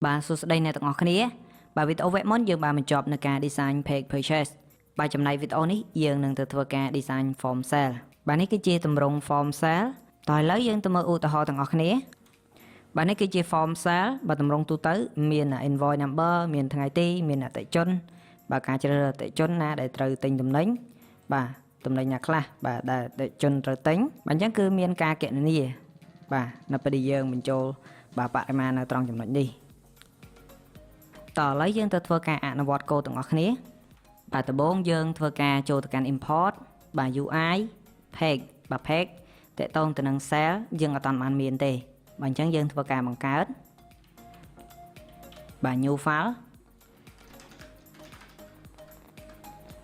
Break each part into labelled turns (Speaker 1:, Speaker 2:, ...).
Speaker 1: បាទសួស្តីអ្នកទាំងអស់គ្នាបាទវីដេអូវគ្គមុនយើងបានបញ្ចប់នៅការ design page purchase បាទចំណែកវីដេអូនេះយើងនឹងទៅធ្វើការ design form cell បាទនេះគឺជាទម្រង់ form cell តោះឥឡូវយើងទៅមើលឧទាហរណ៍ទាំងអស់គ្នាបាទនេះគឺជា form cell បាទទម្រង់ទូទៅមាន invoice number មានថ្ងៃទីមានអតិថិជនបាទការជ្រើសរើសអតិថិជនណាដែលត្រូវទិញទំនិញបាទទំនិញណាខ្លះបាទដែលអតិថិជនត្រូវទិញបាទអញ្ចឹងគឺមានការគណនាបាទនៅពេលដែលយើងបញ្ចូលបាទបរិមាណនៅត្រង់ចំណុចនេះតោះឥឡូវយើងទៅធ្វើការអនុវត្តកូដទាំងអស់គ្នាបាទដំបូងយើងធ្វើការចូលទៅកាន់ import បាទ UI page បាទ page តកតងទៅនឹង cell យើងអត់ទាន់បានមានទេបាទអញ្ចឹងយើងធ្វើការបង្កើតបាទ new file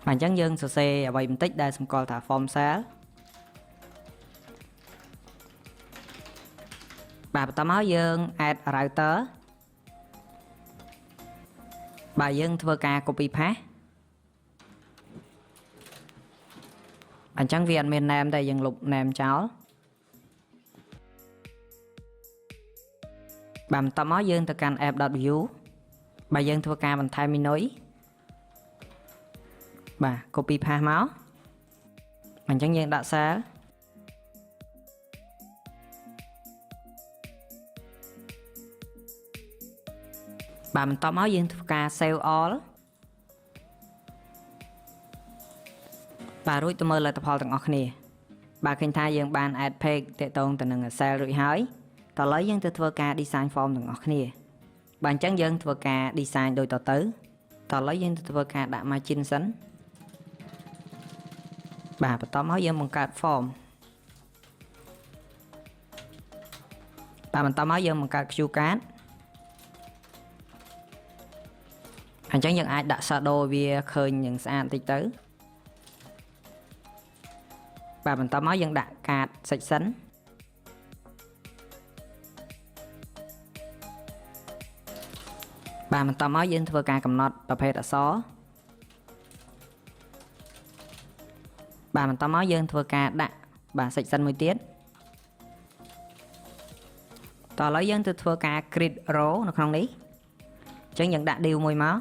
Speaker 1: បាទអញ្ចឹងយើងសរសេរអ្វីបន្តិចដែលសម្គាល់ថា form cell បាទបន្តមកយើង add router បាទយើងធ្វើការ copy paste អញ្ចឹងវាអត់មាន name ទេយើងលុប name ចោលបាទបន្តមកយើងទៅកាន់ app.view បាទយើងធ្វើការបន្ថែម menu បាទ copy paste មកអញ្ចឹងយើងដាក់ cell បាទបន្តមកយើងធ្វើការ save all បាទរួចទៅមើលលទ្ធផលទាំងអស់គ្នាបាទឃើញថាយើងបាន add page ទាក់ទងទៅនឹង cell រួចហើយតោះឥឡូវយើងទៅធ្វើការ design form ទាំងអស់គ្នាបាទអញ្ចឹងយើងធ្វើការ design ដូចតទៅតោះឥឡូវយើងទៅធ្វើការដាក់ margin សិនបាទបន្តមកយើងបង្កើត form បាទបន្តមកយើងបង្កើត queue card អញ្ចឹងយើងអាចដាក់ shadow វាឃើញយ៉ាងស្អាតបន្តិចទៅបាទបន្តមកយើងដាក់ card section បាទបន្តមកយើងធ្វើការកំណត់ប្រភេទអក្សរបាទបន្តមកយើងធ្វើការដាក់បាទ section មួយទៀតតោះឥឡូវយើងទៅធ្វើការ create row នៅក្នុងនេះអញ្ចឹងយើងដាក់ div មួយមក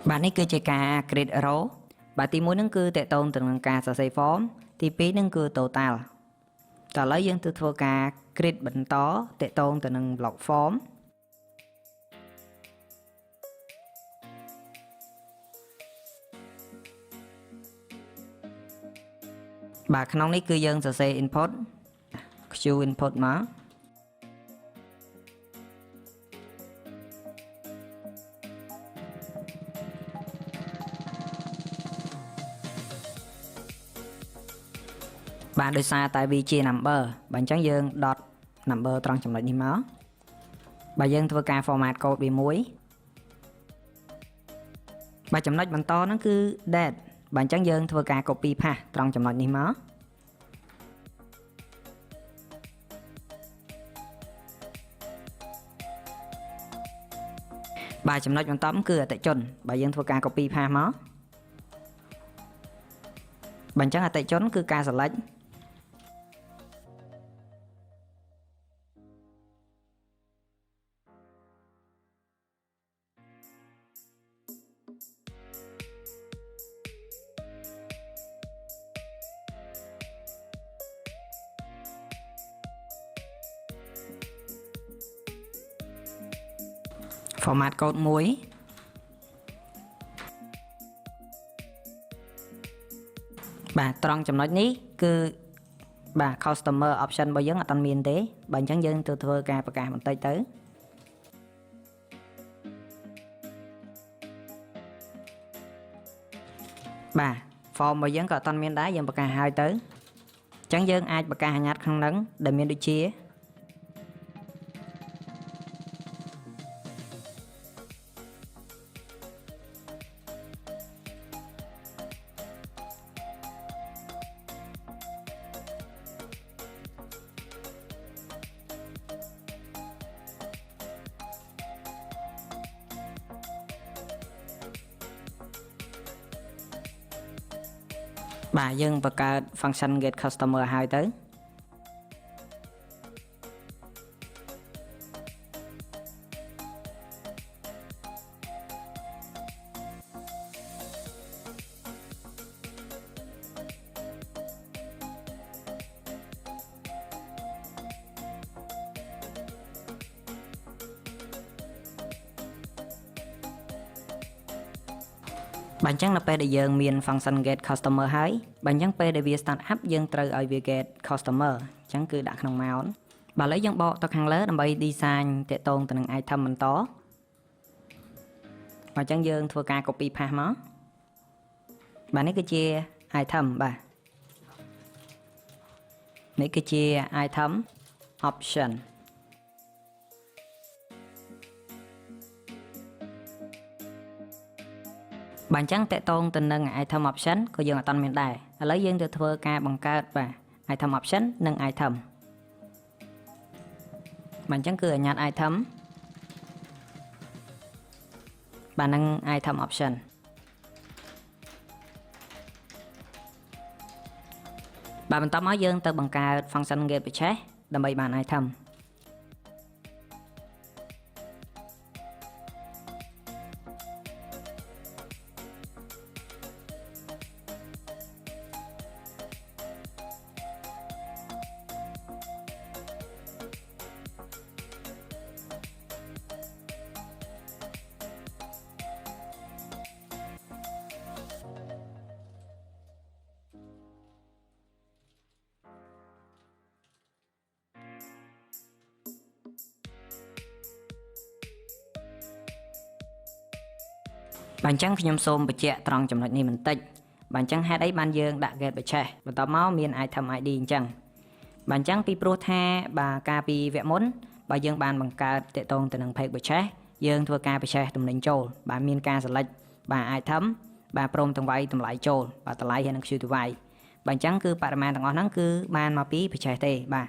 Speaker 1: បាទនេះគឺជាការ create row បាទទី1ហ្នឹងគឺតកតងទៅនឹងការសរសេរ form ទី2ហ្នឹងគឺ total តោះឥឡូវយើងទៅធ្វើការ create បន្តតកតងទៅនឹង block form បាទក្នុងនេះគឺយើងសរសេរ input q input មកបាទដោយសារតែវាជា number បាទអញ្ចឹងយើង dot number ត្រង់ចំណុចនេះមកបាទយើងធ្វើការ format code វាមួយបាទចំណុចបន្តហ្នឹងគឺ date បាទអញ្ចឹងយើងធ្វើការ copy paste ត្រង់ចំណុចនេះមកបាទចំណុចបន្តគឺអតិថិជនបាទយើងធ្វើការ copy paste មកបាទអញ្ចឹងអតិថិជនគឺការ select format code មួយបាទត្រង់ចំណុចនេះគឺបាទ customer option របស់យើងអត់ទាន់មានទេបាទអញ្ចឹងយើងទៅធ្វើការប្រកាសបន្តិចទៅបាទ form របស់យើងក៏អត់ទាន់មានដែរយើងប្រកាសឲ្យទៅអញ្ចឹងយើងអាចប្រកាសអាញ្ញត្តិក្នុងហ្នឹងដែលមានដូចជា បាទយើងបង្កើត function get customer ហើយទៅបាទអញ្ចឹងនៅពេលដែលយើងមាន function get customer ហើយបាទអញ្ចឹងពេលដែលវា start up យើងត្រូវឲ្យវា get customer អញ្ចឹងគឺដាក់ក្នុង mount បាទឥឡូវយើងបកទៅខាងលើដើម្បី design តាក់ទងទៅនឹង item បន្តបាទអញ្ចឹងយើងធ្វើការ copy path មកបាទនេះគឺជា item បាទនេះគឺជា item optionបាទអញ្ចឹងតកតងទៅនឹង item option ក៏យើងអត់មានដែរឥឡូវយើងទៅធ្វើការបង្កើតបាទ item option និង item បាទអញ្ចឹងគឺអាញាត់ item បាទនឹង item option បាទបន្តមកយើងទៅបង្កើត function get purchase ដើម្បីបាន itemបាទអញ្ចឹងខ្ញុំសូមបញ្ជាក់ត្រង់ចំណុចនេះបន្តិចបាទអញ្ចឹងហេតុអីបានយើងដាក់ get purchase បន្តមកមាន item ID អញ្ចឹងបាទអញ្ចឹងពីព្រោះថាបាទកាលពីវគ្គមុនបាទយើងបានបង្កើតតកតងទៅនឹង page purchase យើងធ្វើការ purchase ទំនិញចូលបាទមានការ select បាទ item បាទព្រមទាំងវាយតម្លៃចូលបាទតម្លៃហើយនឹង queue to វាយបាទអញ្ចឹងគឺបរិមាណទាំងអស់ហ្នឹងគឺបានមកពី purchase ទេបាទ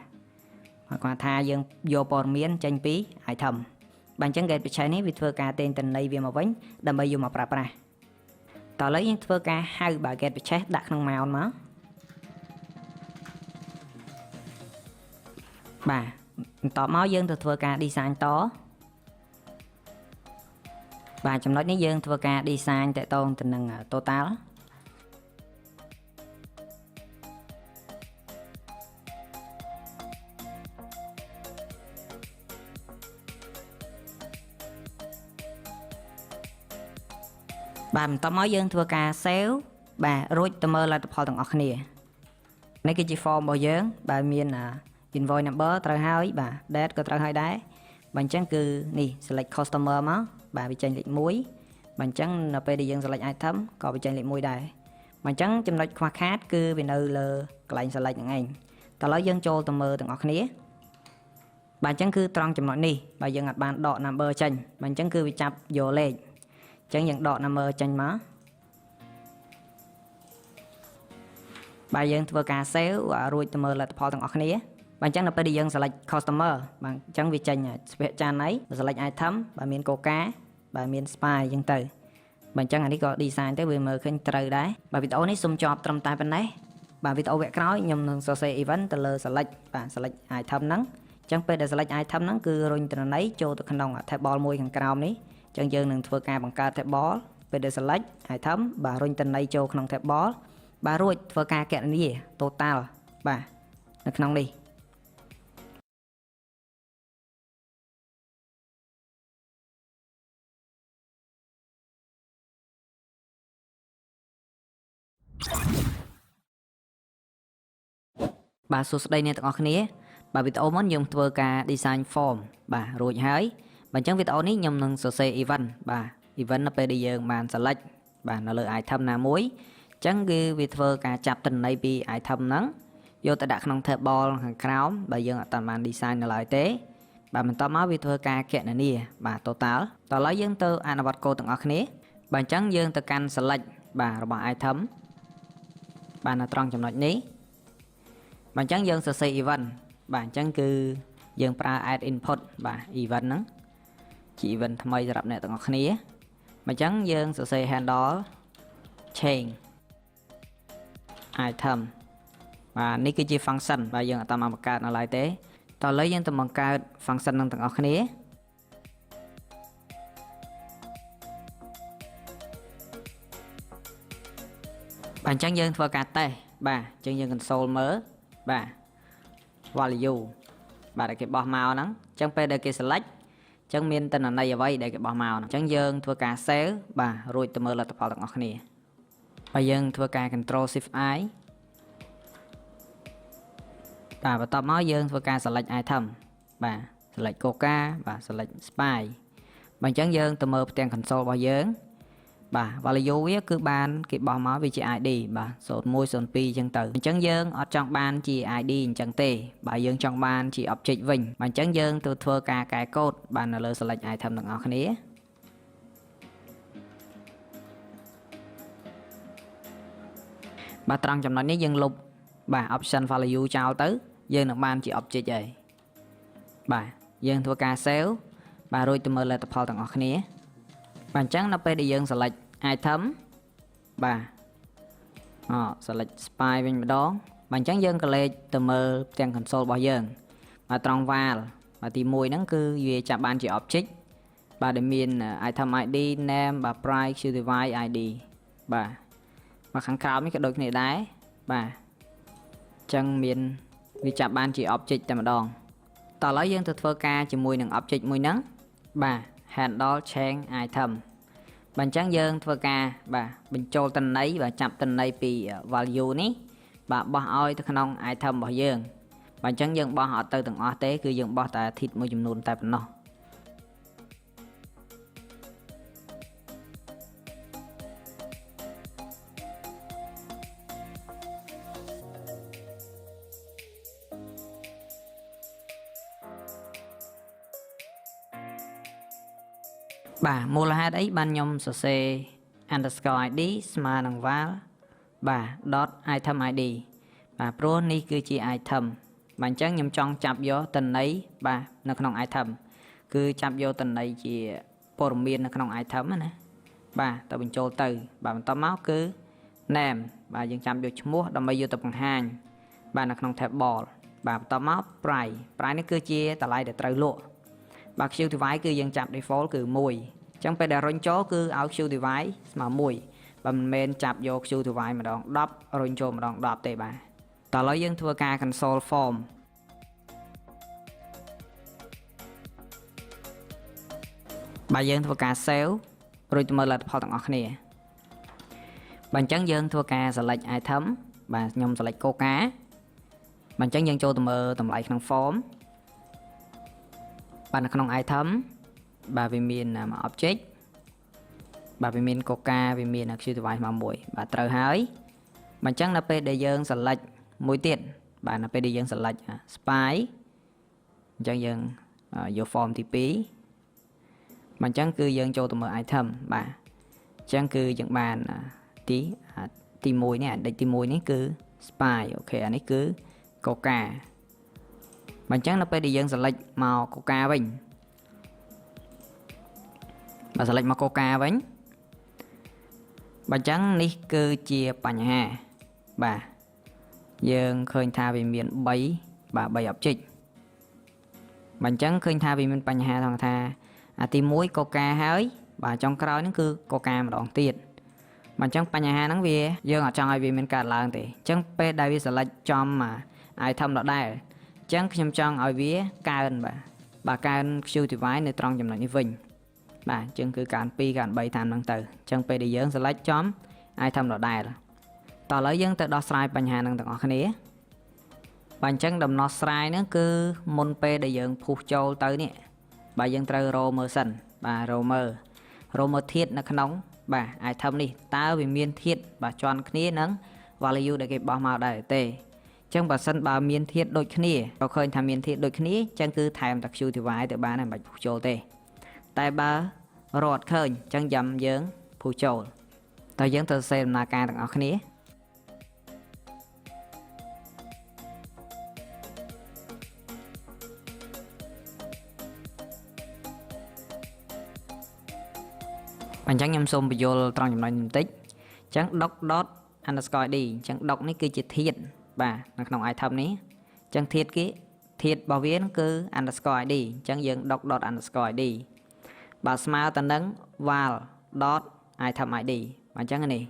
Speaker 1: គាត់ថាយើងយកព័ត៌មានចេញពី item បាទអញ្ចឹង get purchase នេះវាធ្វើការទិញតំណែងវាមកវិញដើម្បីយកមកប្រើប្រាស់តោះឥឡូវយើងធ្វើការហៅបាទ get purchase ដាក់ក្នុង mount មកបាទបន្តមកយើងទៅធ្វើការ design តបាទចំណុចនេះយើងធ្វើការ design តកតងទៅនឹង totalបាទបន្តមកយើងធ្វើការ save បាទរួចទៅមើលលទ្ធផលទាំងអស់គ្នានេះគឺជា form របស់យើងបាទមាន invoice number ត្រូវហើយបាទ date ក៏ត្រូវហើយដែរបាទអញ្ចឹងគឺនេះ select customer មកបាទវាចេញលេខ1បាទអញ្ចឹងនៅពេលដែលយើង select item ក៏វាចេញលេខ1ដែរបាទអញ្ចឹងចំណុចខ្វះខាតគឺវានៅលើកន្លែង select ហ្នឹងឯងតោះឥឡូវយើងចូលទៅមើលទាំងអស់គ្នាបាទអញ្ចឹងគឺត្រង់ចំណុចនេះបាទយើងអាចបានដក number ចេញបាទអញ្ចឹងគឺវាចាប់យកលេខអញ្ចឹងយើងដក number ចេញមកបាទយើងធ្វើការ save រួចទៅមើលលទ្ធផលទាំងអស់គ្នាបាទអញ្ចឹងនៅពេលដែលយើង select customer បាទអញ្ចឹងវាចេញស្ភាកចានណៃ select item បាទមាន coca បាទមាន spy អញ្ចឹងទៅបាទអញ្ចឹងអានេះក៏ design ទៅវាមើលឃើញត្រូវដែរបាទវីដេអូនេះសូមចប់ត្រឹមតែប៉ុណ្ណេះបាទវីដេអូវគ្គក្រោយខ្ញុំនឹងសរសេរ event ទៅលើ select បាទ select item ហ្នឹងអញ្ចឹងពេលដែល select item ហ្នឹងគឺរុញទិន្នន័យចូលទៅក្នុង table មួយខាងក្រោមនេះអញ្ចឹងយើងនឹងធ្វើការបង្កើត table ពេលដែល select item បាទរុញទិន្នន័យចូលក្នុង table បាទរួចធ្វើការគណនា total បាទនៅក្នុងនេះបាទសួស្តីអ្នកទាំងអស់គ្នាបាទវីដេអូមុនយើងធ្វើការ design form បាទរួចហើយបាទអញ្ចឹងវីដេអូនេះខ្ញុំនឹងសរសេរ event បាទ event នៅពេលដែលយើងបាន select បាទនៅលើ item ណាមួយអញ្ចឹងគឺវាធ្វើការចាប់ទិន្នន័យពី item ហ្នឹងយកទៅដាក់ក្នុង table ខាងក្រោមបើយើងអត់បាន design នៅឡើយទេបាទបន្តមកវាធ្វើការគណនាបាទ total តោះឥឡូវយើងទៅអនុវត្តកូដទាំងអស់គ្នាបាទអញ្ចឹងយើងទៅកាន់ select បាទរបស់ item បាទនៅត្រង់ចំណុចនេះបាទអញ្ចឹងយើងសរសេរ event បាទអញ្ចឹងគឺយើងប្រើ add input បាទ event ហ្នឹងជា event ថ្មីសម្រាប់អ្នកទាំងអស់គ្នាបាទអញ្ចឹងយើងសរសេរ handle change item បាទនេះគឺជា function បាទយើងអត់តាមបង្កើតនៅឡើយទេតោះឥឡូវយើងទៅបង្កើត function នឹងទាំងអស់គ្នាបាទអញ្ចឹងយើងធ្វើការតេស្តបាទអញ្ចឹងយើង console មើលបាទ value បាទដែលគេបោះមកហ្នឹងអញ្ចឹងពេលដែលគេ select អញ្ចឹងមានតនន័យអ្វីដែលគេបោះមកហ្នឹងអញ្ចឹងយើងធ្វើការ save បាទរួចទៅមើលលទ្ធផលទាំងអស់គ្នាហើយយើងធ្វើការ control shift i បាទបន្ទាប់មកយើងធ្វើការ select item បាទ select coca បាទ select spy បាទអញ្ចឹងយើងទៅមើលផ្ទាំង console របស់យើងបាទ value វាគឺបានគេបោះមកវាជា ID បាទ01 02អញ្ចឹងទៅអញ្ចឹងយើងអត់ចង់បានជា ID អញ្ចឹងទេបាទយើងចង់បានជា object វិញបាទអញ្ចឹងយើងទៅធ្វើការកែកូដបាទនៅលើ select item ទាំងអស់គ្នាបាទត្រង់ចំណុចនេះយើងលុបបាទ option value ចោលទៅយើងនឹងបានជា object ហើយបាទយើងធ្វើការ save បាទរួចទៅមើលលទ្ធផលទាំងអស់គ្នាបាទអញ្ចឹងនៅពេលដែលយើង select item បាទselect spy វិញម្ដងបាទអញ្ចឹងយើងក៏លេខទៅមើលផ្ទាំង console របស់យើងបាទត្រង់ val បាទទី1ហ្នឹងគឺវាចាប់បានជា object បាទដែលមាន item ID name បាទ price queue device ID បាទខាងក្រោមនេះក៏ដូចគ្នាដែរបាទអញ្ចឹងមានវាចាប់បានជា object តែម្ដងតោះឥឡូវយើងទៅធ្វើការជាមួយនឹង object មួយហ្នឹងបាទ handle change item បាទអញ្ចឹងយើងធ្វើការបាទបញ្ចូលតន័យបាទចាប់តន័យពី value នេះបាទបោះឲ្យទៅក្នុង item របស់យើងបាទអញ្ចឹងយើងបោះអត់ទៅទាំងអស់ទេគឺយើងបោះតែ thit មួយចំនួនតែប៉ុណ្ណោះបាទមូលហេតុអីបានខ្ញុំសរសេរ underscore id ស្មើនឹង val បាទ dot item id បាទព្រោះនេះគឺជា item បាទអញ្ចឹងខ្ញុំចង់ចាប់យកតន័យបាទនៅក្នុង item គឺចាប់យកតន័យជាព័ត៌មាននៅក្នុង item ណាបាទទៅបញ្ចូលទៅបាទបន្តមកគឺ name បាទយើងចាំយកឈ្មោះដើម្បីយកទៅបង្ហាញបាទនៅក្នុង table បាទបន្តមក price នេះគឺជាតម្លៃដែលត្រូវលក់បាទ queue device គឺយើងចាប់ default គឺ1អញ្ចឹងពេលដែលរុញចូលគឺឲ្យ queue device ស្មើ1បាទមិនមែនចាប់យក queue device ម្ដង10រុញចូលម្ដង10ទេបាទតោះឥឡូវយើងធ្វើការ console form បាទយើងធ្វើការ save រួចទៅមើលលទ្ធផលទាំងអស់គ្នាបាទអញ្ចឹងយើងធ្វើការ select item បាទខ្ញុំ select coca បាទអញ្ចឹងយើងចូលទៅមើលតម្លៃក្នុង form បាទនៅក្នុង item បាទវាមាន object បាទវាមាន coca វាមាន queue device មកមួយបាទត្រូវហើយបាទអញ្ចឹងនៅពេលដែលយើង select មួយទៀតបាទនៅពេលដែលយើង select spy អញ្ចឹងយើងយក form ទី2បាទអញ្ចឹងគឺយើងចូលទៅមើល item បាទអញ្ចឹងគឺយើងបានទី1នេះអាដេកទី1នេះគឺ spy អូខេអានេះគឺ cocaបាទអញ្ចឹងនៅពេលដែលយើង select មក coca វិញបាទ select មក coca វិញបាទអញ្ចឹងនេះគឺជាបញ្ហាបាទយើងឃើញថាវាមាន3បាទ3 object បាទអញ្ចឹងឃើញថាវាមានបញ្ហាថងថាអាទី1 coca ហើយបាទចុងក្រោយហ្នឹងគឺ coca ម្ដងទៀតបាទអញ្ចឹងបញ្ហាហ្នឹងវាយើងអត់ចង់ឲ្យវាមានកើតឡើងទេអញ្ចឹងពេលដែលវា select ចំ item ដដែលអញ្ចឹងខ្ញុំចង់ឲ្យវាកើនបាទកើន queue device នៅត្រង់ចំណុចនេះវិញបាទអញ្ចឹងគឺកើន2កើន3តាមហ្នឹងទៅអញ្ចឹងពេលដែលយើង select ចំ item ដដែលតោះឥឡូវយើងទៅដោះស្រាយបញ្ហាហ្នឹងទាំងអស់គ្នាបាទអញ្ចឹងដំណោះស្រាយហ្នឹងគឺមុនពេលដែលយើងពុះចូលទៅនេះបាទយើងត្រូវរកមើលសិនបាទរកមើលធាតុនៅក្នុងបាទ item នេះតើវាមានធាតុបាទជាន់គ្នានឹង value ដែលគេបោះមកដែរទេអញ្ចឹងបើសិនបើមានធាតុដូចគ្នាក៏ឃើញថាមានធាតុដូចគ្នាអញ្ចឹងគឺថែមតែ queue device ទៅបានហើយមិនបាច់ពុះចូលទេតែបើរត់ឃើញអញ្ចឹងយ៉ាំយើងពុះចូលតើយើងត្រូវសេដំណើរការទាំងអស់គ្នាអញ្ចឹងខ្ញុំសូមបញ្យល់ត្រង់ចំណុចនេះបន្តិចអញ្ចឹង doc dot underscore id អញ្ចឹង doc នេះគឺជាធាតុបាទនៅក្នុង item នេះអញ្ចឹងធាតុរបស់វាគឺ underscore id អញ្ចឹងយើង doc.underscore id បាទស្មើទៅនឹង val.item id បាទអញ្ចឹងនេះ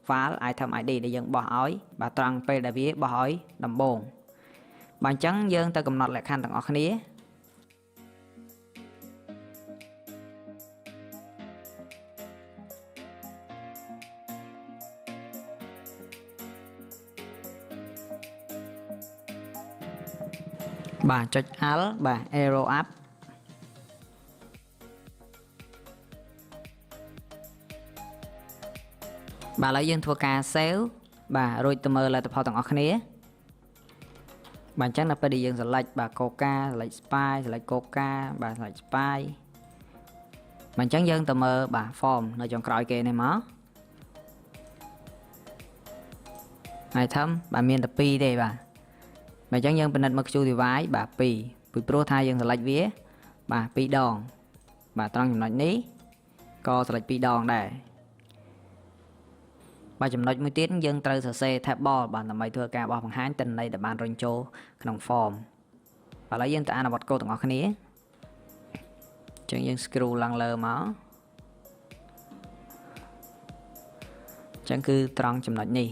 Speaker 1: val item id ដែលយើងបោះឲ្យបាទត្រង់ពេលដែលវាបោះឲ្យដំបូងបាទអញ្ចឹងយើងទៅកំណត់លក្ខខណ្ឌទាំងអស់គ្នាបាទចុច Alt បាទ arrow up បាទឥឡូវយើងធ្វើការ save បាទរួចទៅមើលលទ្ធផលទាំងអស់គ្នាបាទអញ្ចឹងនៅពេលដែលយើង select បាទ Coca select spy select Coca បាទ select spy បាទអញ្ចឹងយើងទៅមើលបាទ form នៅចុងក្រោយគេនេះមក item បាទមានតែ2ទេបាទអញ្ចឹងយើងពិនិត្យមើល QTY បាទ2ពីព្រោះថាយើង select វាបាទ2ដងបាទត្រង់ចំណុចនេះក៏ select 2ដងដែរបាទចំណុចមួយទៀតយើងត្រូវសរសេរ table បាទដើម្បីធ្វើការបោះបង្ហាញទិន្នន័យដែលបានរុញចូលក្នុង form បាទឥឡូវយើងទៅអនុវត្តកូដទាំងអស់គ្នាអញ្ចឹងយើង scroll ឡើងលើមកអញ្ចឹងគឺត្រង់ចំណុចនេះ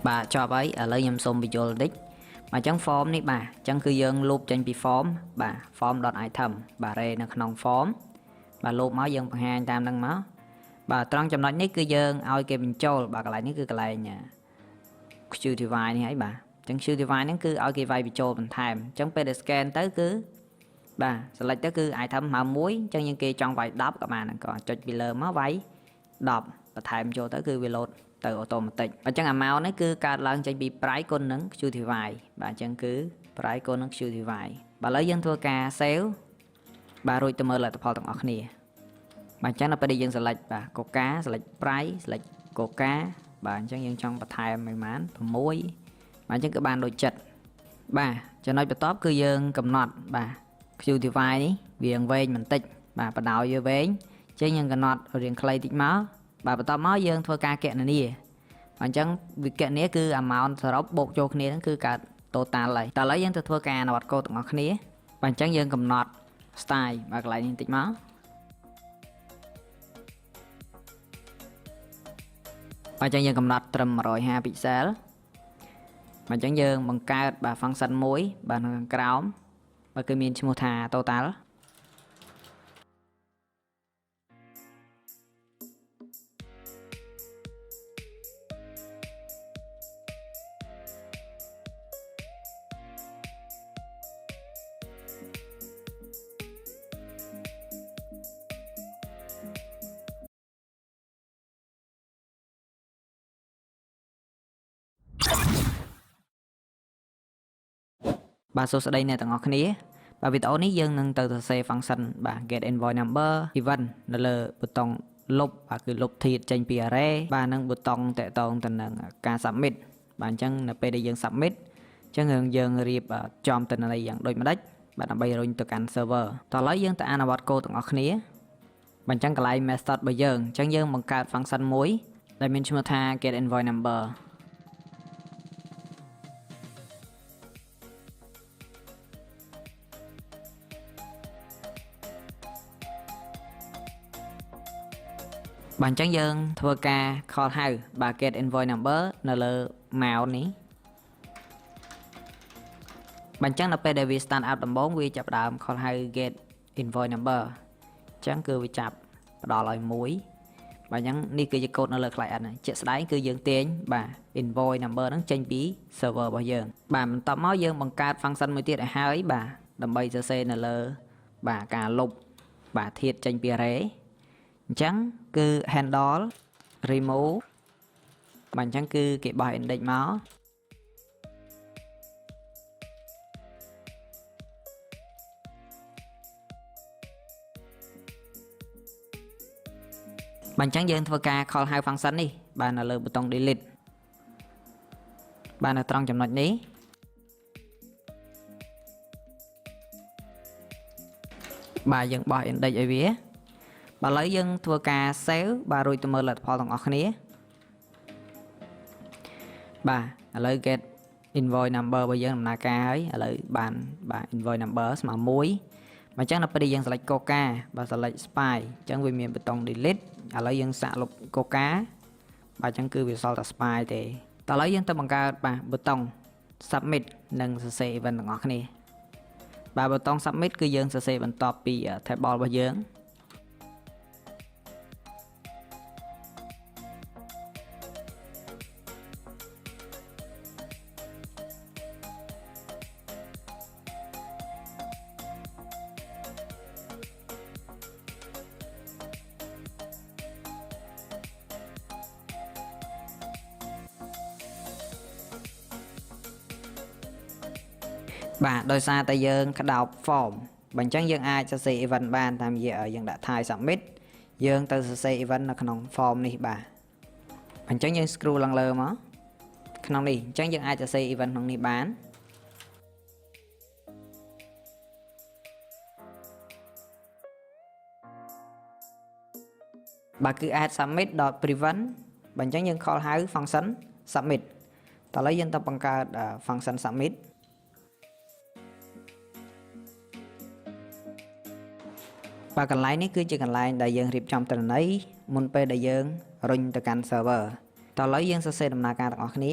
Speaker 1: បាទចប់ហើយឥឡូវខ្ញុំសូមបញ្យល់តិចបាទអញ្ចឹង form នេះបាទអញ្ចឹងគឺយើងលុបចេញពី form បាទ form.item បាទ array នៅក្នុង form បាទលុបមកយើងបង្ហាញតាមហ្នឹងមកបាទត្រង់ចំណុចនេះគឺយើងឲ្យគេបញ្ចូលបាទកន្លែងនេះគឺកន្លែង QTY នេះហើយបាទអញ្ចឹង QTY ហ្នឹងគឺឲ្យគេវាយបញ្ចូលបន្ថែមអញ្ចឹងពេលដែល scan ទៅគឺបាទ select ទៅគឺ item មក1អញ្ចឹងយើងគេចង់វាយ10ក៏បានហ្នឹងក៏ចុចពីលើមកវាយ10បន្ថែមចូលទៅគឺវា load ទៅ automatic អញ្ចឹង amount នេះគឺកើតឡើងចេញពី price គុណនឹង QTY បាទអញ្ចឹងគឺ price គុណនឹង QTY បាទឥឡូវយើងធ្វើការ save បាទរួចទៅមើលលទ្ធផលទាំងអស់គ្នាបាទអញ្ចឹងនៅពេលដែលយើង select បាទ Coca select price select Coca បាទអញ្ចឹងយើងចង់បន្ថែមប្រហែល6បាទអញ្ចឹងគឺបានដូចចិត្តបាទចំណុចបន្ទាប់គឺយើងកំណត់បាទ QTY នេះវាវែងបន្តិចបាទបដោយវាវែងអញ្ចឹងយើងកំណត់រៀងខ្លីតិចមកបាទបន្ទាប់មកយើងធ្វើការគណនាបាទអញ្ចឹងវិគណនាគឺ amount សរុបបូកចូលគ្នាហ្នឹងគឺកើត total ហើយតែឥឡូវយើងទៅធ្វើការអនុវត្តកូដទាំងអស់គ្នាបាទអញ្ចឹងយើងកំណត់ style បាទកន្លែងនេះបន្តិចមកបាទអញ្ចឹងយើងកំណត់ត្រឹម150 pixel បាទអញ្ចឹងយើងបង្កើតបាទ function មួយបាទនៅខាងក្រោមបាទគឺមានឈ្មោះថា totalបាទសួស្តីអ្នកទាំងអស់គ្នាបាទវីដេអូនេះយើងនឹងទៅសរសេរ function បាទ get invoice number event នៅលើប៊ូតុងលុបបាទគឺលុបធាតុចេញពី array បាទនឹងប៊ូតុងតាក់ទងទៅនឹងការ submit បាទអញ្ចឹងនៅពេលដែលយើង submit អញ្ចឹងយើងរៀបចំទិន្នន័យយ៉ាងដូចម្ដេចបាទដើម្បីរុញទៅកាន់ server តោះឥឡូវយើងទៅអនុវត្តកូដទាំងអស់គ្នា បញ្ចឹងកន្លែង method របស់យើងអញ្ចឹងយើងបង្កើត function មួយដែលមានឈ្មោះថា get invoice number បាទអញ្ចឹងយើងធ្វើការ call ហៅបាទ get invoice number នៅលើ mouse នេះបាទអញ្ចឹងដល់ពេលដែលវា start up ដំបូងវាចាប់ផ្ដើម call ហៅ get invoice number អញ្ចឹងគឺវាចាប់ផ្ដល់ឲ្យ1បាទអញ្ចឹងនេះគឺជាកូដនៅលើ client ជាក់ស្ដែងគឺយើងទាញបាទ invoice number ហ្នឹងចេញពី server របស់យើងបាទបន្ទាប់មកយើងបង្កើត function មួយទៀតឲ្យហើយបាទដើម្បីសរសេរនៅលើបាទការលុបបាទធាតុចេញពី array អញ្ចឹងគឺ handle remove បាទអញ្ចឹងគឺគេបោះ index មកបាទអញ្ចឹងយើងធ្វើការ call ហៅ function នេះបាទនៅលើប៊ូតុង delete បាទនៅត្រង់ចំណុចនេះបាទយើងបោះ index ឲ្យវាបាទឥឡូវយើងធ្វើការ save បាទរួចទៅមើលលទ្ធផលទាំងអស់គ្នាបាទឥឡូវ get invoice number របស់យើងដំណើរការហើយឥឡូវបានបាទ invoice number ស្មើ1បាទអញ្ចឹងដល់ពេលយើង select Coca បាទ select spy អញ្ចឹងវាមានប៊ូតុង delete ឥឡូវយើងសាកលុប Coca បាទអញ្ចឹងគឺវាសល់តែ spy ទេតោះឥឡូវយើងទៅបង្កើតបាទប៊ូតុង submit និងសរសេរ event ទាំងអស់គ្នាបាទប៊ូតុង submit គឺយើងសរសេរបន្ទាប់ពី table របស់យើងបាទដោយសារតែយើងក្តោប form បើអញ្ចឹងយើងអាចសរសេរ event បានតាមរយៈយើងដាក់ type submit យើងទៅសរសេរ event នៅក្នុង form នេះបាទអញ្ចឹងយើង scroll ឡើងលើមកក្នុងនេះអញ្ចឹងយើងអាចសរសេរ event ក្នុងនេះបានបាទគឺ add submit.prevent បើអញ្ចឹងយើង call ហៅ function submit តោះឥឡូវយើងទៅបង្កើត function submitបាទកន្លែងនេះគឺជាកន្លែងដែលយើងរៀបចំទិន្នន័យមុនពេលដែលយើងរុញទៅកាន់ server តោះឥឡូវយើងសរសេរដំណើរការទាំងអស់គ្នា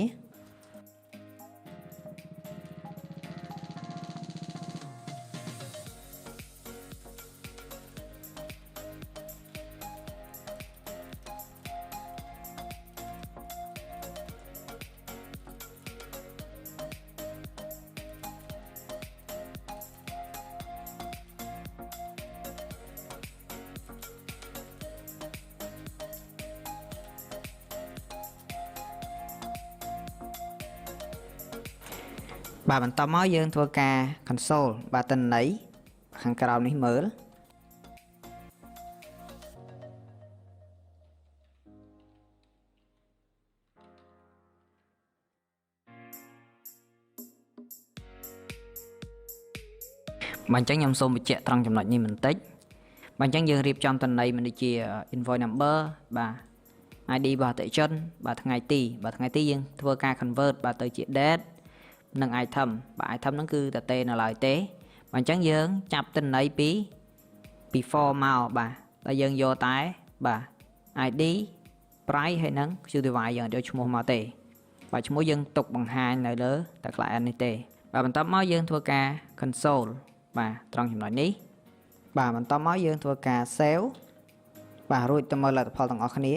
Speaker 1: បាទបន្តមកយើងធ្វើការ console បាទទិន្នន័យខាងក្រោមនេះមើលបាទអញ្ចឹងខ្ញុំសូមបញ្ជាក់ត្រង់ចំណុចនេះបន្តិចបាទអញ្ចឹងយើងរៀបចំទិន្នន័យមានដូចជា invoice number បាទ ID របស់អតិថិជនបាទថ្ងៃទីយើងធ្វើការ convert បាទទៅជា date និង item បាទ item ហ្នឹងគឺតទេនៅឡើយទេបាទអញ្ចឹងយើងចាប់ទិន្នន័យពី form មកបាទតែយើងយកតែបាទ ID price ហើយនឹង QTY យើងអត់យកឈ្មោះមកទេបាទឈ្មោះយើងទុកបង្ហាញនៅលើតែ client នេះទេបាទបន្ទាប់មកយើងធ្វើការ console បាទត្រង់ចំណុចនេះបាទបន្ទាប់មកយើងធ្វើការ save បាទរួចទៅមើលលទ្ធផលទាំងអស់គ្នា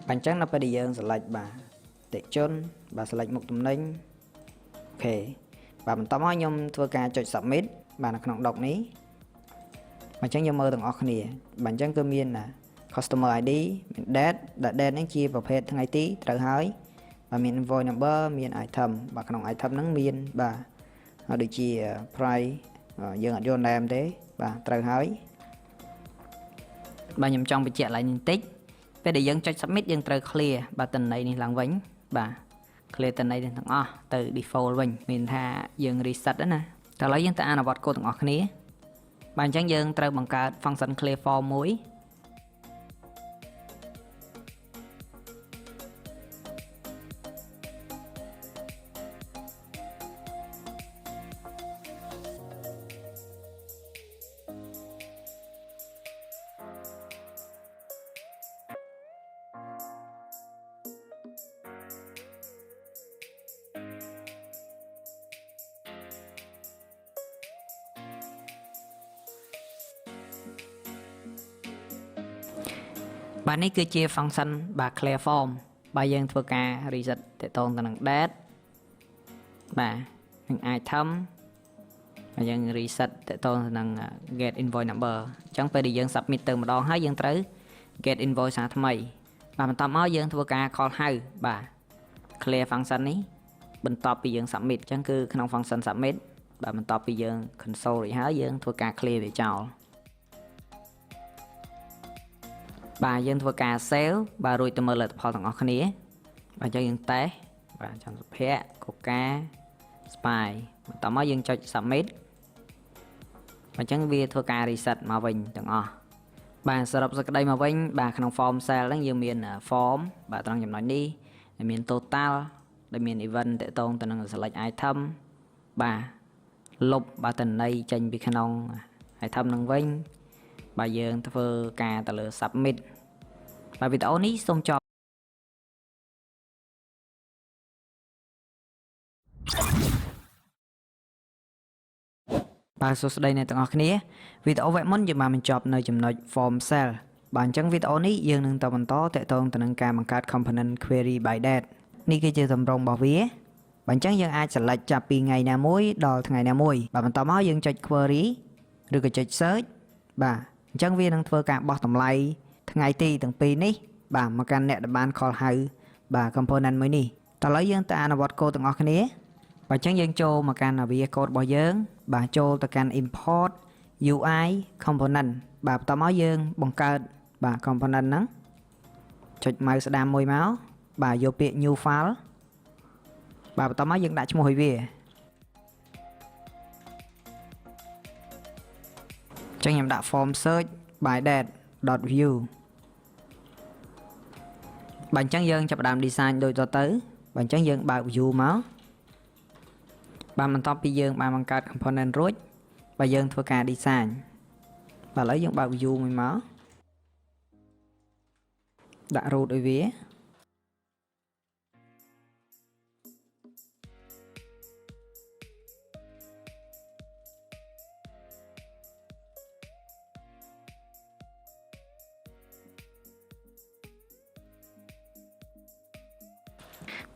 Speaker 1: បាទអញ្ចឹងនៅពេលដែលយើង select បាទអតិថិជនបាទ select មុខទំនិញអូខេបាទបន្តមកខ្ញុំធ្វើការចុច submit បាទនៅក្នុងដុកនេះបាទអញ្ចឹងយើងមើលទាំងអស់គ្នាបាទអញ្ចឹងគឺមាន customer ID មាន date ដែល date នេះជាប្រភេទថ្ងៃទីត្រូវហើយបាទមាន invoice number មាន item បាទក្នុង item ហ្នឹងមានបាទដូចជា price យើងអត់យក name ទេបាទត្រូវហើយបាទខ្ញុំចង់បញ្ជាក់ឡើងបន្តិចពេលដែលយើងចុច submit យើងត្រូវ clear បាទទិន្នន័យនេះឡើងវិញបាទ clear ទិន្នន័យទាំងអស់ទៅ default វិញមានថាយើង reset ណាតែឥឡូវយើងទៅអនុវត្តកូដទាំងអស់គ្នា បាទអញ្ចឹងយើងត្រូវបង្កើត function clear form មួយ បាទនេះគឺជា function បាទ clear form បាទយើងធ្វើការ reset តទៅទៅនឹង date បាទនឹង item ហើយយើង reset តទៅនឹង get invoice number អញ្ចឹងពេលដែលយើង submit ទៅម្ដងហើយយើងត្រូវ get invoice សារថ្មីបាទបន្ទាប់មកយើងធ្វើការ call ហៅបាទ clear function នេះបន្ទាប់ពីយើង submit អញ្ចឹងគឺក្នុង function submit បាទបន្ទាប់ពីយើង console រួចហើយយើងធ្វើការ clear វាចោលបាទយើងធ្វើការ save បាទរួចទៅមើលលទ្ធផលទាំងអស់គ្នាបាទអញ្ចឹងយើងតេស្តបាទចន្ទសុភ័ក្រកូកា spy បន្តមកយើងចុច submit បាទអញ្ចឹងវាធ្វើការ reset មកវិញទាំងអស់បាទសរុបសេចក្តីមកវិញបាទក្នុង form cell ហ្នឹងយើងមាន form បាទត្រង់ចំណុចនេះដែលមាន total ដែលមាន event តកតងទៅនឹង select item បាទលុបបាទតន័យចេញពីក្នុង item ហ្នឹងវិញបាទយើងធ្វើការទៅលើ submit បាទវីដេអូនេះសូមចប់បាទសួស្តីអ្នកទាំងអស់គ្នាវីដេអូវគ្គមុនយើងបានបញ្ចប់នៅចំណុច form cell បាទអញ្ចឹងវីដេអូនេះយើងនឹងទៅបន្តតកតងទៅនឹងការបង្កើត component query by date នេះគឺជាទម្រង់របស់វាបាទអញ្ចឹងយើងអាច select ចាប់ពីថ្ងៃណាមួយដល់ថ្ងៃណាមួយបាទបន្តមកយើងចុច query ឬក៏ចុច search បាទអញ្ចឹងវានឹងធ្វើការបោះតម្លៃថ្ងៃទីទាំងពីរនេះបាទមកកាន់អ្នកដែលបាន call ហៅបាទ component មួយនេះតោះឥឡូវយើងទៅអនុវត្តកូដទាំងអស់គ្នាបាទអញ្ចឹងយើងចូលមកកាន់អាវាកូដរបស់យើងបាទចូលទៅកាន់ import UI component បាទបន្តមកយើងបង្កើតបាទ component ហ្នឹងចុច mouse ស្ដាមមួយមកបាទយកពាក្យ new file បាទបន្តមកយើងដាក់ឈ្មោះឲ្យវាអញ្ចឹងខ្ញុំដាក់ form search by date.view បាទអញ្ចឹងយើងចាប់ផ្ដើម design ដូចតទៅបាទអញ្ចឹងយើងបើក view មកបាទបន្ទាប់ពីយើងបានបង្កើត component រួចបាទយើងធ្វើការ design បាទឥឡូវយើងបើក view មួយមកដាក់ root ឲ្យវា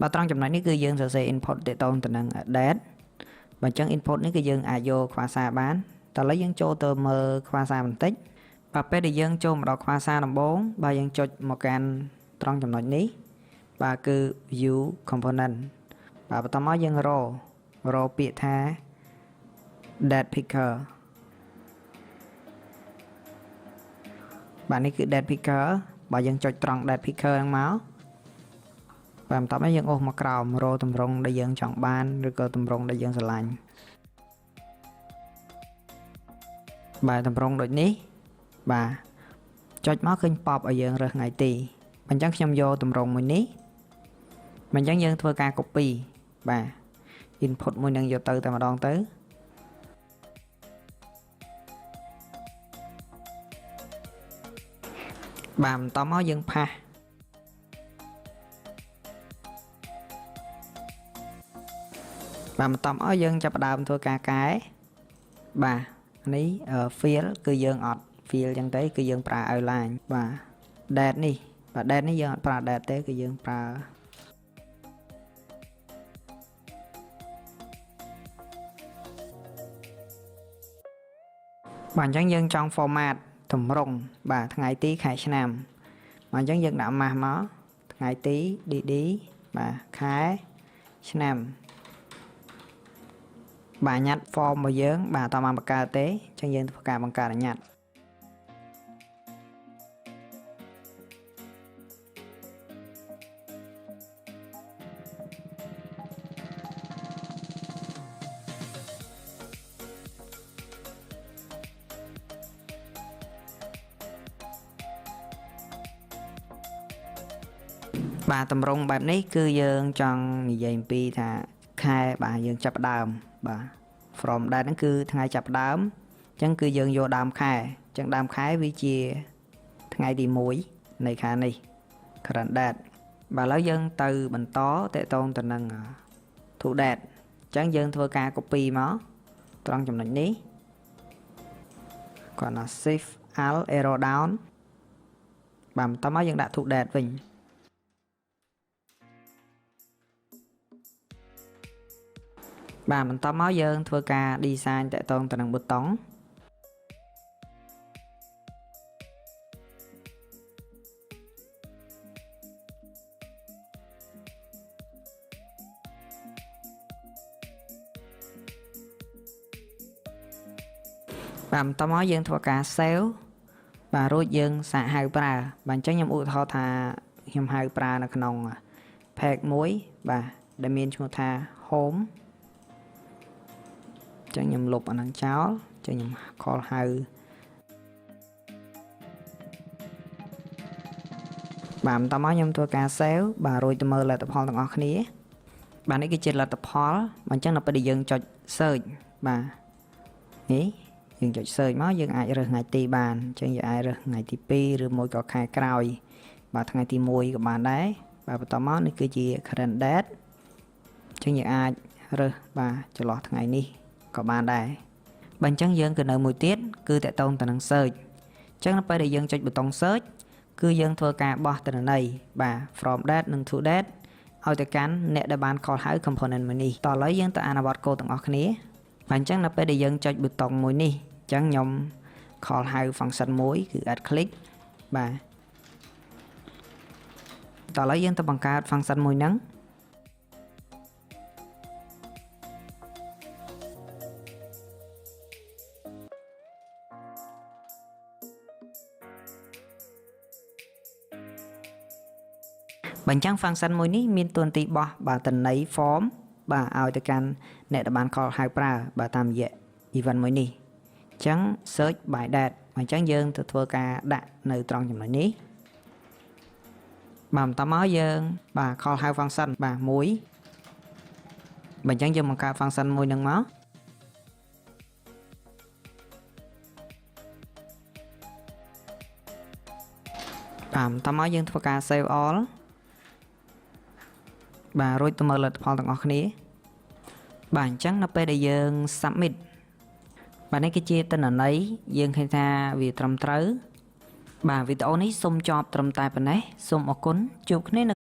Speaker 1: បាទត្រង់ចំណុចនេះគឺយើងសរសេរ input តទៅនឹង date បាទអញ្ចឹង input នេះគឺយើងអាចយកខ្វះសារបានតោះឥឡូវយើងចូលទៅមើលខ្វះសារបន្តិចបាទពេលដែលយើងចូលមកដល់ខ្វះសារដំបូងបាទយើងចុចមកកាន់ត្រង់ចំណុចនេះបាទគឺ view component បាទបន្តមកយើងរកពាក្យថា date picker បាទនេះគឺ date picker បាទយើងចុចត្រង់ date picker ហ្នឹងមកបាទបន្តមកយើងអូសមកក្រោមរកទម្រង់ដែលយើងចង់បានឬក៏ទម្រង់ដែលយើងស្រឡាញ់បាទទម្រង់ដូចនេះបាទចុចមកឃើញ pop ឲ្យយើងរើសថ្ងៃទីអញ្ចឹងខ្ញុំយកទម្រង់មួយនេះអញ្ចឹងយើងធ្វើការ copy បាទ input មួយនឹងយកទៅតែម្ដងទៅបាទបន្តមកយើងផាសបាទបន្តមកយើងចាប់ផ្ដើមធ្វើការកែបាទនេះ field គឺយើងអត់ field អញ្ចឹងទៅគឺយើងប្រើ outline បាទ date នេះបាទ date នេះយើងអត់ប្រើ date ទេគឺយើងប្រើបាទអញ្ចឹងយើងចង់ format ទម្រង់បាទថ្ងៃទីខែឆ្នាំបាទអញ្ចឹងយើងដាក់ mask មកថ្ងៃទី dd បាទខែឆ្នាំបាទញ៉ាត់ form របស់យើងបាទតោះមកបង្កើតទេអញ្ចឹងយើងធ្វើការបង្កើតញ៉ាត់ បាទតម្រងបែបនេះគឺយើងចង់និយាយអំពីថាខែបាទយើងចាប់ដើមបាទ from date ហ្នឹងគឺថ្ងៃចាប់ដើមអញ្ចឹងគឺយើងយកដើមខែអញ្ចឹងដើមខែវាជាថ្ងៃទី1នៃខែនេះ current date បាទឥឡូវយើងទៅបន្តតេតងទៅនឹង to date អញ្ចឹងយើងធ្វើការ copy មកត្រង់ចំណុចនេះគាត់ណា shift alt arrow down បាទបន្តមកយើងដាក់ to date វិញបាទបន្តមកយើងធ្វើការ design តេតងទៅនឹងប៊ូតុងបាទបន្តមកយើងធ្វើការ save បាទរួចយើងសាកហៅប្រើបាទអញ្ចឹងខ្ញុំឧទាហរណ៍ថាខ្ញុំហៅប្រើនៅក្នុង page មួយបាទដែលមានឈ្មោះថា home អញ្ចឹងខ្ញុំលុបអាហ្នឹងចោលអញ្ចឹងខ្ញុំ call ហៅបាទបន្តមកខ្ញុំធ្វើការ save បាទរួចទៅមើលលទ្ធផលទាំងអស់គ្នាបាទនេះគឺជាលទ្ធផលអញ្ចឹងនៅពេលដែលយើងចុច search បាទនេះយើងចុច search មកយើងអាចរើសថ្ងៃទីបានអញ្ចឹងយើងអាចរើសថ្ងៃទី2ឬមួយក៏ខែក្រោយបាទថ្ងៃទី1ក៏បានដែរបាទបន្តមកនេះគឺជា current date អញ្ចឹងយើងអាចរើសបាទចន្លោះថ្ងៃនេះក៏បានដែរបាទអញ្ចឹងយើងក៏នៅមួយទៀតគឺតកតងទៅនឹង search អញ្ចឹងនៅពេលដែលយើងចុចប៊ូតុង search គឺយើងធ្វើការបោះទិន្នន័យបាទ from date និង to date ឲ្យទៅកាន់អ្នកដែលបាន call ហៅ component មួយនេះតោះឥឡូវយើងទៅអនុវត្តកូដទាំងអស់គ្នាបាទអញ្ចឹងនៅពេលដែលយើងចុចប៊ូតុងមួយនេះអញ្ចឹងខ្ញុំ call ហៅ function មួយគឺ add click បាទតោះឥឡូវយើងទៅបង្កើត function មួយហ្នឹងបញ្ចាំង function មួយនេះមានតួនាទីបោះបាទតន័យ form បាទឲ្យទៅកាន់អ្នកដែលបាន call ហៅប្រើបាទតាមរយៈ event មួយនេះអញ្ចឹង search by date អញ្ចឹងយើងទៅធ្វើការដាក់នៅត្រង់ចំណុចនេះបាទបន្តមកយើងបាទ call ហៅ function បាទមួយបាទអញ្ចឹងយើងបង្កើត function មួយនឹងមកបាទបន្តមកយើងធ្វើការ save all បាទរួចទៅមើលលទ្ធផលទាំងអស់គ្នាបាទអញ្ចឹងនៅពេលដែលយើង submit បាទនេះគឺជាទិន្នន័យយើងឃើញថាវាត្រឹមត្រូវបាទវីដេអូនេះសូមចប់ត្រឹមតែប៉ុណ្ណេះសូមអរគុណជួបគ្នានៅ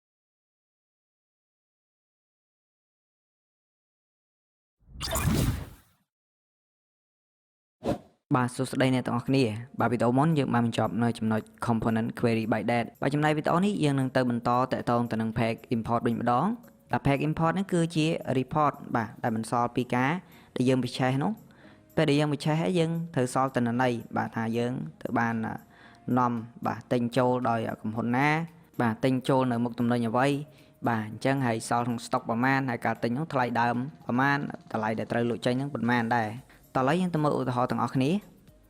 Speaker 1: បាទសួស្តីអ្នកទាំងអស់គ្នាបាទវីដេអូមុនយើងបានបញ្ចប់នៅចំណុច component query by date បាទចំណែកវីដេអូនេះយើងនឹងទៅបន្តតកតងទៅនឹង page import វិញម្ដងបាទ page import នេះគឺជា report បាទដែលបន្សល់ពីការដែលយើងបញ្ឆេះនោះពេលដែលយើងបញ្ឆេះហើយយើងត្រូវសល់ទិន្នន័យបាទថាយើងត្រូវបាននាំបាទទិញចូលដោយកំហុនណាបាទទិញចូលនៅមុខទំនិញអ្វីបាទអញ្ចឹងហើយសល់ក្នុង stock ប្រមាណហើយការទិញនោះថ្លៃដើមប្រមាណតម្លៃដែលត្រូវលក់ចេញហ្នឹងប្រមាណដែរតោះឥឡូវយើងទៅមើលឧទាហរណ៍ទាំងអស់គ្នា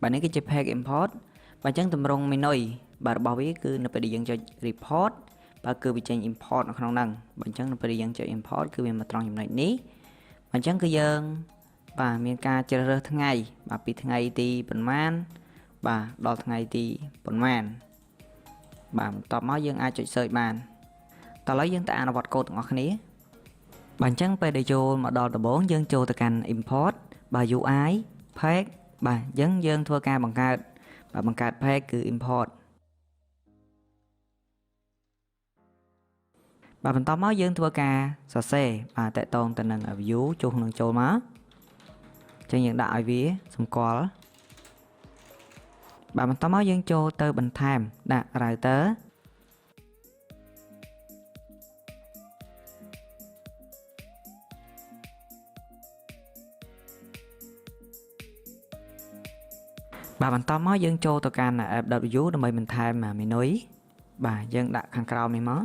Speaker 1: បាទនេះគឺជា page import បាទអញ្ចឹងទម្រង់ menu បាទរបស់វាគឺនៅពេលដែលយើងចុច report បាទគឺវាចេញ import នៅក្នុងហ្នឹងបាទអញ្ចឹងនៅពេលដែលយើងចុច import គឺវាមកត្រង់ចំណុចនេះបាទអញ្ចឹងគឺយើងបាទមានការជ្រើសរើសថ្ងៃបាទពីថ្ងៃទីប៉ុន្មានបាទដល់ថ្ងៃទីប៉ុន្មានបាទបន្ទាប់មកយើងអាចចុច search បានតោះឥឡូវយើងទៅអនុវត្តកូដទាំងអស់គ្នាបាទអញ្ចឹងពេលដែលចូលមកដល់ដំបូងយើងចូលទៅកាន់ import បាទ UI page បាទអញ្ចឹងយើងធ្វើការបង្កើតបាទបង្កើត page គឺ import បាទបន្តមកយើងធ្វើការសរសេរបាទតកតងទៅនឹង view ចុះនឹងចូលមកអញ្ចឹងយើងដាក់ឲ្យវាសម្គាល់បាទបន្តមកយើងចូលទៅបន្ថែមដាក់ router បាទបន្តមកយើងចូលទៅកាន់ app.view ដើម្បីបន្ថែម menu បាទយើងដាក់ខាងក្រោមនេះមក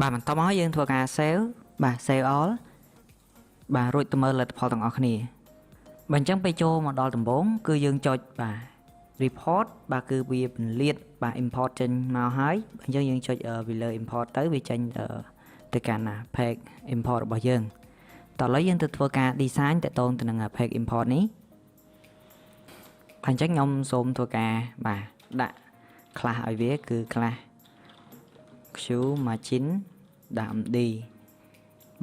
Speaker 1: បាទបន្តមកយើងធ្វើការ save បាទ save all បាទរួចទៅមើលលទ្ធផលទាំងអស់គ្នាបើអញ្ចឹងពេលចូលមកដល់ដំបូងគឺយើងចុចបាទ report បាទគឺវាពន្លាតបាទ import ចេញមកហើយអញ្ចឹងយើងចុចវាលើ import ទៅវាចេញទៅកាន់ណា page import របស់យើងតោះឥឡូវយើងទៅធ្វើការ design តទៅទៅនឹង page import នេះអញ្ចឹងខ្ញុំសូមធ្វើការបាទដាក់ class ឲ្យវាគឺ class q margin ដាក់ md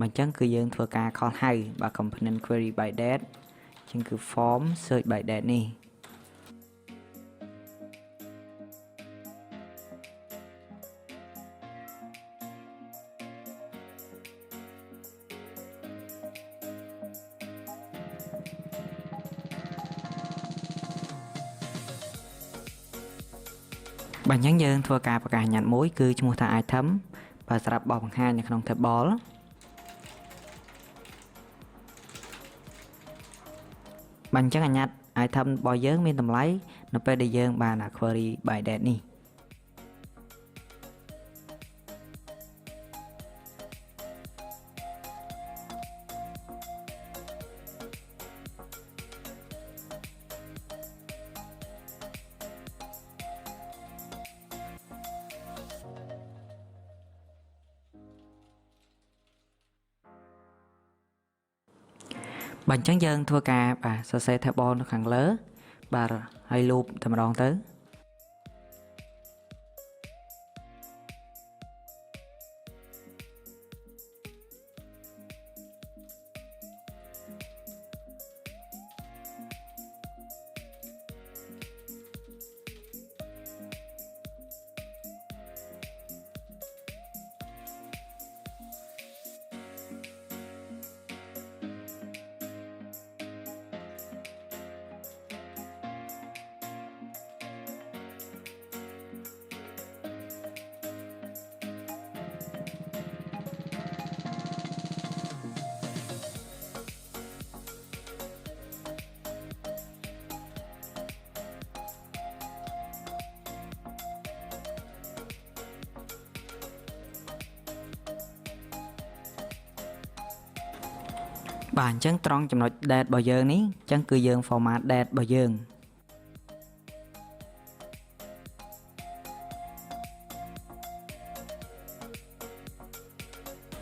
Speaker 1: បើអញ្ចឹងគឺយើងធ្វើការខលហៅបាទ component query by date អញ្ចឹងគឺ form search by date នេះបាទអញ្ចឹងយើងធ្វើការប្រកាសញត្តិមួយគឺឈ្មោះថា item បាទសម្រាប់បោះបង្ហាញនៅក្នុង table បាទអញ្ចឹងអាញាត់ item របស់យើងមានតម្លៃនៅពេលដែលយើងបាន query by date នេះបាទអញ្ចឹងយើងធ្វើការបាទសរសេរ table នៅខាងលើបាទហើយ loop តែម្ដងទៅបាទអញ្ចឹងត្រង់ចំណុច date របស់យើងនេះអញ្ចឹងគឺយើង format date របស់យើង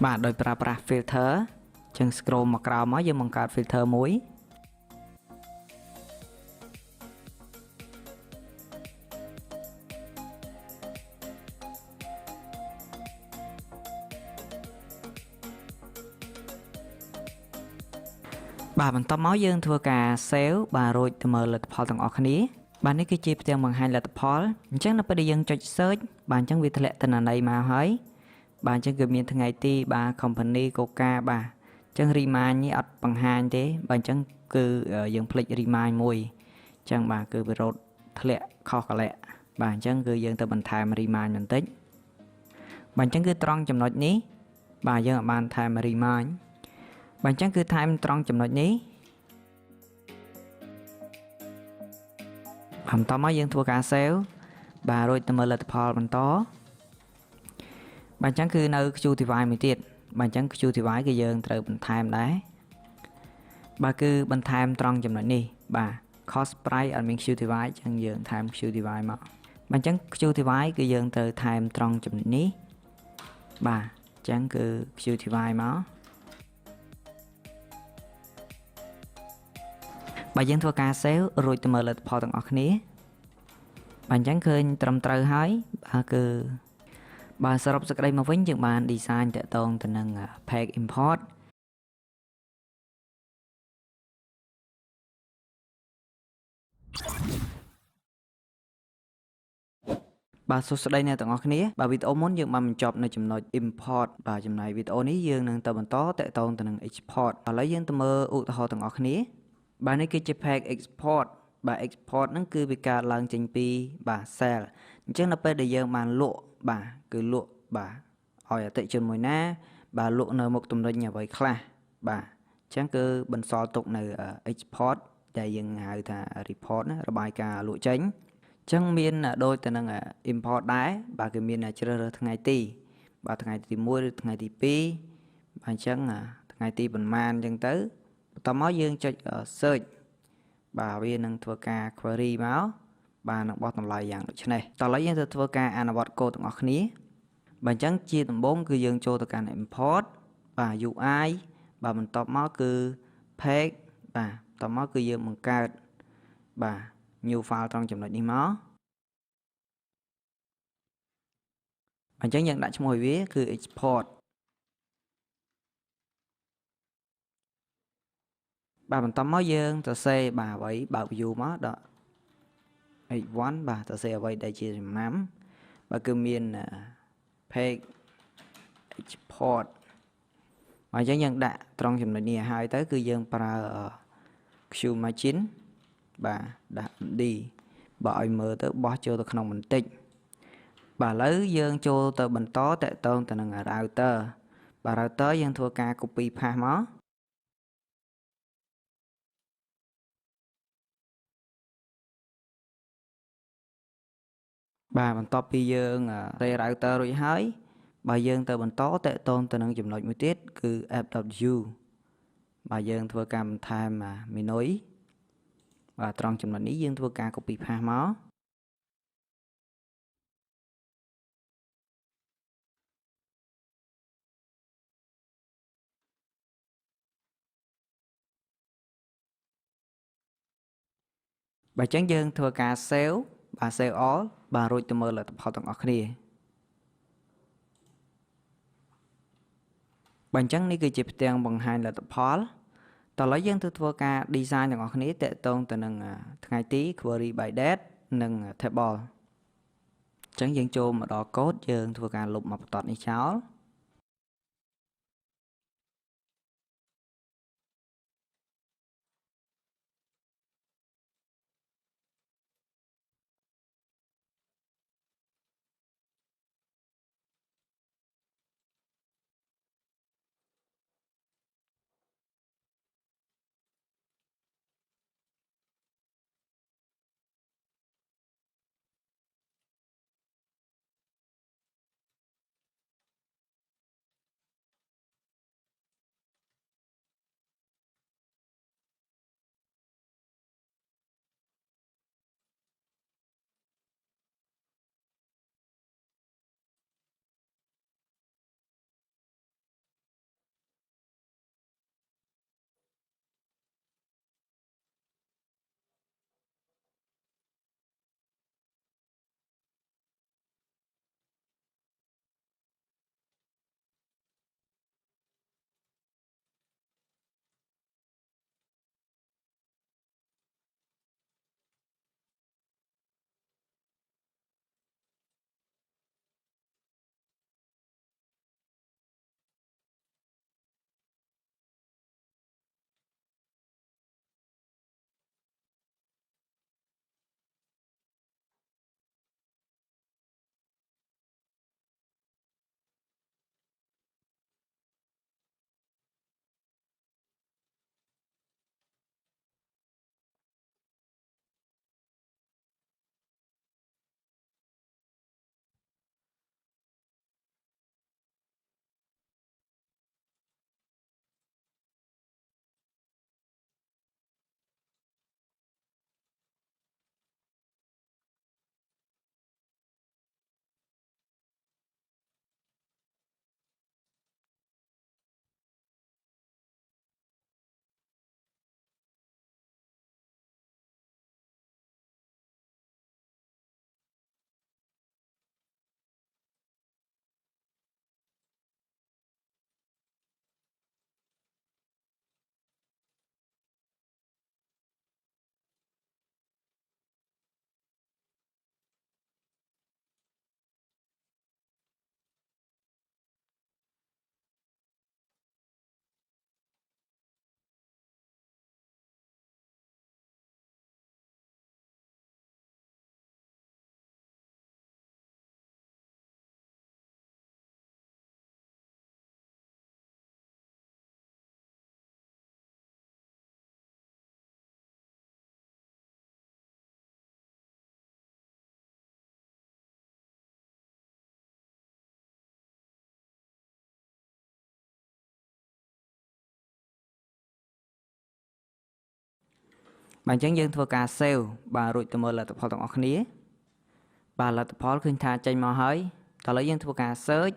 Speaker 1: បាទដោយប្រើប្រាស់ filter អញ្ចឹង scroll មកក្រោមមកយើងបង្កើត filter មួយបាទបន្តមកយើងធ្វើការ save បាទរួចទៅមើលលទ្ធផលទាំងអស់គ្នាបាទនេះគឺជាផ្ទាំងបង្ហាញលទ្ធផលអញ្ចឹងនៅពេលដែលយើងចុច search បាទអញ្ចឹងវាធ្លាក់ទិន្នន័យមកហើយបាទអញ្ចឹងគឺមានថ្ងៃទីបាទ company Coca បាទអញ្ចឹង remind នេះអត់បង្ហាញទេបាទអញ្ចឹងគឺយើងភ្លេច remind មួយអញ្ចឹងបាទគឺវារត់ធ្លាក់ខុសកលៈបាទអញ្ចឹងគឺយើងទៅបន្ថែម remind បន្តិចបាទអញ្ចឹងគឺត្រង់ចំណុចនេះបាទយើងអាចបានថែម remindបាទអញ្ចឹងគឺថែមត្រង់ចំណុចនេះបន្តមកយើងធ្វើការ save បាទរួចទៅមើលលទ្ធផលបន្តបាទអញ្ចឹងគឺនៅ Qtify មួយទៀតបាទអញ្ចឹង Qtify គឺយើងត្រូវបន្ថែមដែរបាទគឺបន្ថែមត្រង់ចំណុចនេះបាទ cost price អត់មាន Qtify អញ្ចឹងយើងថែម Qtify មកបាទអញ្ចឹង Qtify គឺយើងត្រូវថែមត្រង់ចំណុចនេះបាទអញ្ចឹងគឺ Qtify មកបាទយើងធ្វើការ save រួចទៅមើលលទ្ធផលទាំងអស់គ្នាបាទអញ្ចឹងឃើញត្រឹមត្រូវហើយបាទគឺបាទសរុបសេចក្តីមកវិញយើងបាន design តាក់ទងទៅនឹង page import បាទសួស្តីអ្នកទាំងអស់គ្នាបាទវីដេអូមុនយើងបានបញ្ចប់នៅចំណុច import បាទចំណែកវីដេអូនេះយើងនឹងទៅបន្តតាក់ទងទៅនឹង export ឥឡូវយើងទៅមើលឧទាហរណ៍ទាំងអស់គ្នាបាទនេះគឺជា page export បាទ export ហ្នឹងគឺវាកើតឡើងចេញពីបាទ cell អញ្ចឹងនៅពេលដែលយើងបានលក់បាទគឺលក់បាទឲ្យអតិថិជនមួយណាបាទលក់នៅមុខទំនិញអ្វីខ្លះបាទអញ្ចឹងគឺបន្សល់ទុកនៅ export ដែលយើងហៅថា report ណារបាយការណ៍លក់ចេញអញ្ចឹងមានដូចទៅនឹង import ដែរបាទគឺមានជ្រើសរើសថ្ងៃទី
Speaker 2: បាទថ្ងៃទី1ឬថ្ងៃទី2បាទអញ្ចឹងថ្ងៃទីប៉ុន្មានអញ្ចឹងទៅបន្តមកយើងចុច search បាទវានឹងធ្វើការ query មកបាទនឹងបោះតម្លៃយ៉ាងដូចនេះតោះឥឡូវយើងទៅធ្វើការអនុវត្តកូដទាំងអស់គ្នាបាទអញ្ចឹងជាដំបូងគឺយើងចូលទៅកាន់ import បាទ UI បាទបន្ទាប់មកគឺ page បាទបន្ទាប់មកគឺយើងបង្កើតបាទ new file ត្រង់ចំណុចនេះមកអញ្ចឹងយើងដាក់ឈ្មោះឲ្យវាគឺ export បាទបន្តមកយើងទៅសេបាទអ្វីបើក view មកដក H1 បាទទៅសេអ្វីដែលជាចំណាំបាទគឺមាន page export អញ្ចឹងយើងដាក់ត្រង់ចំណុចនេះឲ្យហើយទៅគឺយើងប្រើ QMagine បាទដាក់ D បើឲ្យមើលទៅបោះចូលទៅក្នុងបន្តិចបាទឥឡូវយើងចូលទៅបន្តតកតងទៅនឹង router បាទ router យើងធ្វើការ copy path មកបាទបន្ទាប់ពីយើងសេ router រួចហើយបើយើងទៅបន្តតកតងទៅនឹងចំណុចមួយទៀតគឺ FW បាទយើងធ្វើការបន្ថែម menu បាទត្រង់ចំណុចនេះយើងធ្វើការ copy path មកបាទអញ្ចឹងយើងធ្វើការ save បាទ save all បាទរួចទៅមើលលទ្ធផលទាំងអស់គ្នាបាទអញ្ចឹងនេះគឺជាផ្ទាំងបង្ហាញលទ្ធផលតោះឥឡូវយើងទៅធ្វើការ design ទាំងអស់គ្នាតកតងទៅនឹងថ្ងៃទី query by date និង table អញ្ចឹងយើងចូលមកដល់ code យើងធ្វើការលុបមកបន្ទាត់នេះចោល បាទអញ្ចឹងយើងធ្វើការ save បាទរួចទៅមើលលទ្ធផលទាំងអស់គ្នាបាទលទ្ធផលឃើញថាចេញមកហើយតើឥឡូវយើងធ្វើការ search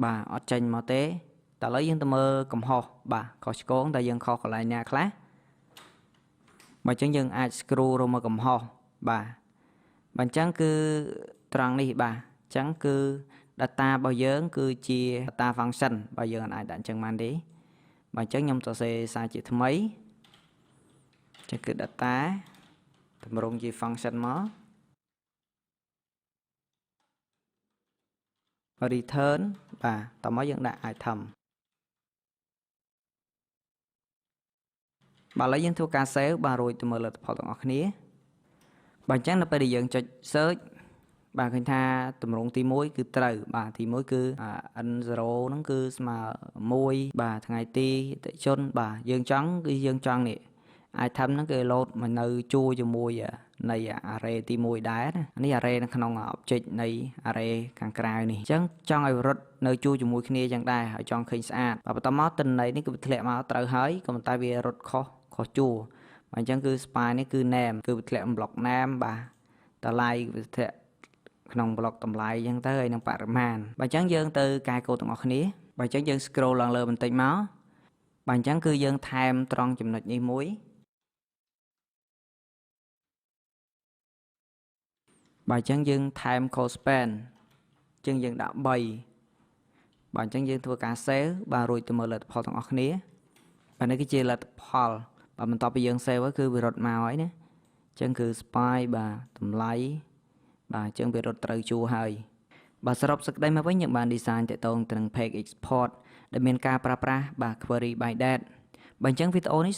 Speaker 2: បាទអត់ចេញមកទេតើឥឡូវយើងទៅមើលកំហុសបាទខុសឆ្គងតើយើងខុសកន្លែងណាខ្លះបាទអញ្ចឹងយើងអាច scroll រមើលកំហុសបាទអញ្ចឹងគឺត្រង់នេះបាទអញ្ចឹងគឺ data របស់យើងគឺជា data function បើយើងអាចដាក់អញ្ចឹងបានទេបាទអញ្ចឹងខ្ញុំសរសេរសារជាថ្មីចឹងគឺ data តម្រង់ជា function មក return បាទតមកយើងដាក់ item បាទឥឡូវយើងធ្វើការ save បាទរួចទៅមើលលទ្ធផលទាំងអស់គ្នាបាទអញ្ចឹងនៅពេលដែលយើងចុច search បាទឃើញថាតម្រងទី1គឺត្រូវបាទទី1គឺ n0 ហ្នឹងគឺស្មើ1បាទថ្ងៃទីអតិជនបាទយើងចង់គឺយើងចង់នេះ item ហ្នឹងគេ load មកនៅជួរជាមួយនៃ array ទី1ដែរណានេះ array នៅក្នុង object នៃ array ខាងក្រៅនេះអញ្ចឹងចង់ឲ្យរត់នៅជួរជាមួយគ្នាអញ្ចឹងដែរឲ្យចង់ឃើញស្អាតបាទបន្តមកទិន្នន័យនេះគឺវាធ្លាក់មកត្រូវហើយក៏ប៉ុន្តែវារត់ខុសជួរបាទអញ្ចឹងគឺ spy នេះគឺ name គឺវាធ្លាក់ block name បាទតម្លៃវាធ្លាក់ក្នុង block តម្លៃអញ្ចឹងទៅហើយនឹងបរិមាណបាទអញ្ចឹងយើងទៅកែកូដទាំងអស់គ្នាបាទអញ្ចឹងយើង scroll ឡើងលើបន្តិចមកបាទអញ្ចឹងគឺយើងថែមត្រង់ចំណុចនេះមួយបាទអញ្ចឹងយើងថែម code span អញ្ចឹងយើងដាក់3បាទអញ្ចឹងយើងធ្វើការ save បាទរួចទៅមើលលទ្ធផលទាំងអស់គ្នាបាទនេះគឺជាលទ្ធផលបាទបន្ទាប់ពីយើង save គឺវារត់មកហើយណាអញ្ចឹងគឺ spy បាទតម្លៃបាទអញ្ចឹងវារត់ត្រូវជួរហើយបាទសរុបសេចក្តីមកវិញយើងបាន design តាក់ទងទៅនឹង page export ដែលមានការប្រើប្រាស់បាទ query by date បាទអញ្ចឹងវីដេអូនេះ